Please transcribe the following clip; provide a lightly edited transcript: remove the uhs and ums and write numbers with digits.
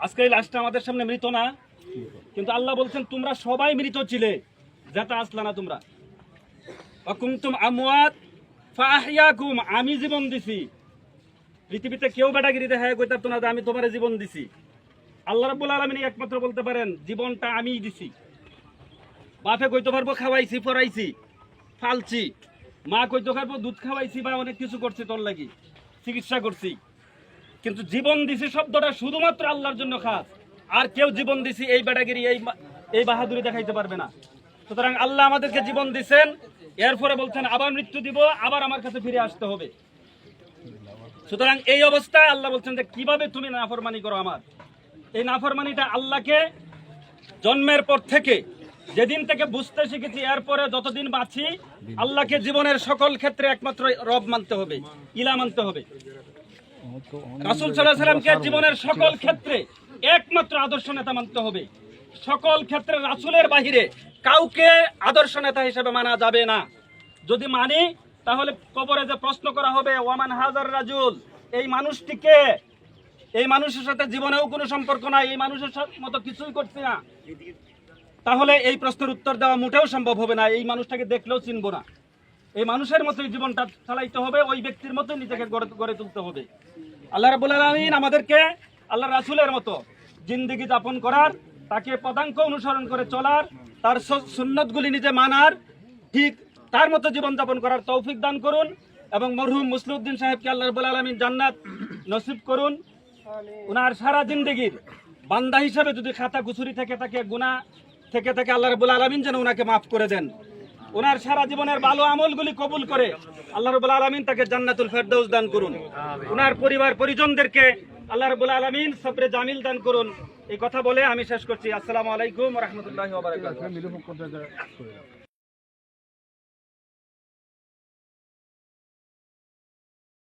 আজকে এই লাশটা আমাদের সামনে মৃত না, কিন্তু আল্লাহ বলছেন তোমরা সবাই মৃত ছিলে, যাতে আসলা না তোমরা। অকুমতুম আমওয়াত ফাহিয়াকুম, আমি জীবন দিছি। পৃথিবীতে কেউ বেটাগিরি দেখায় কইতা তো না যে আমি তোমার জীবন দিছি। আল্লাহ রাব্বুল আলামিন একমাত্র বলতে পারেন জীবনটা আমিই দিছি। বাপে কইতে পারবো খাওয়াইছি, পড়াইছি, ফালছি, মা কইতে পারবো দুধ খাওয়াইছি বা অনেক কিছু করছি তোর লাগি, চিকিৎসা করছি, কিন্তু জীবন দিছি শব্দটা শুধুমাত্র আল্লাহর জন্য খাস। আর কেউ জীবন দিছি এই বেটাগিরি এই বাহাদুরি দেখাইতে পারবে না। সুতরাং আল্লাহ আমাদেরকে জীবন দিছেন, এরপরে বলছেন আবার মৃত্যু দিব, আবার আমার কাছে ফিরে আসতে হবে। সুতরাং এই অবস্থায় আল্লাহ বলছেন যে কিভাবে তুমি নাফরমানি করো আমার। এই নাফরমানিটা আল্লাহকে জন্মের পর থেকে যেদিন থেকে বুঝতে শিখেছি, এরপরে যতদিন বাঁচি আল্লাহকে জীবনের সকল ক্ষেত্রে একমাত্র রব মানতে হবে, ইলা মানতে হবে। রাসূল সাল্লাল্লাহু আলাইহি সাল্লামকে জীবনের সকল ক্ষেত্রে একমাত্র আদর্শ নেতা মানতে হবে। সকল ক্ষেত্রে রাসূলের বাহিরে কাউকে আদর্শ নেতা হিসেবে মানা যাবে না। যদি মানি তাহলে কবরে যে প্রশ্ন করা হবে ওয়ামান হাজার রাজুল, এই মানুষটিকে, এই মানুষের সাথে জীবনেও কোনো সম্পর্ক নাই, এই মানুষের মতো কিছুই করছে না, তাহলে এই প্রশ্নের উত্তর দেওয়া মোটেও সম্ভব হবে না। এই মানুষটাকে দেখলেও চিনব না। এই মানুষের মতোই জীবনটা চালাইতে হবে, ওই ব্যক্তির মতোই নিজেকে গড়ে তুলতে হবে। আল্লাহ রাব্বুল আলামিন আমাদেরকে আল্লাহ রাসূলের মতো জিন্দেগি যাপন করার, তাকে পদাঙ্ক অনুসরণ করে চলার, তার সুন্নতগুলি নিজে মানার, ঠিক তার মতো জীবন যাপন করার তৌফিক দান করুন। এবং মরহুম মুসলিউদ্দিন সাহেবকে আল্লাহ রাব্বুল আলামিন জান্নাত নসিব করুন। ওনার সারা জিন্দেগির বান্দা হিসেবে যদি খাতা কুচুরি থেকে থাকে, গুনাহ থেকে থাকে, আল্লাহ রাব্বুল আলামিন যেন ওনাকে মাফ করে দেন। ওনার সারা জীবনের ভালো আমলগুলি কবুল করে আল্লাহ রাব্বুল আলামিন তাকে জান্নাতুল ফেরদাউস দান করুন। ওনার পরিবার পরিজনদেরকে আল্লাহ রাব্বুল আলামিন সবরে জামিল দান করুন। এই কথা বলে আমি শেষ করছি। আসসালামু আলাইকুম ওয়া রাহমাতুল্লাহি ওয়া বারাকাতুহু।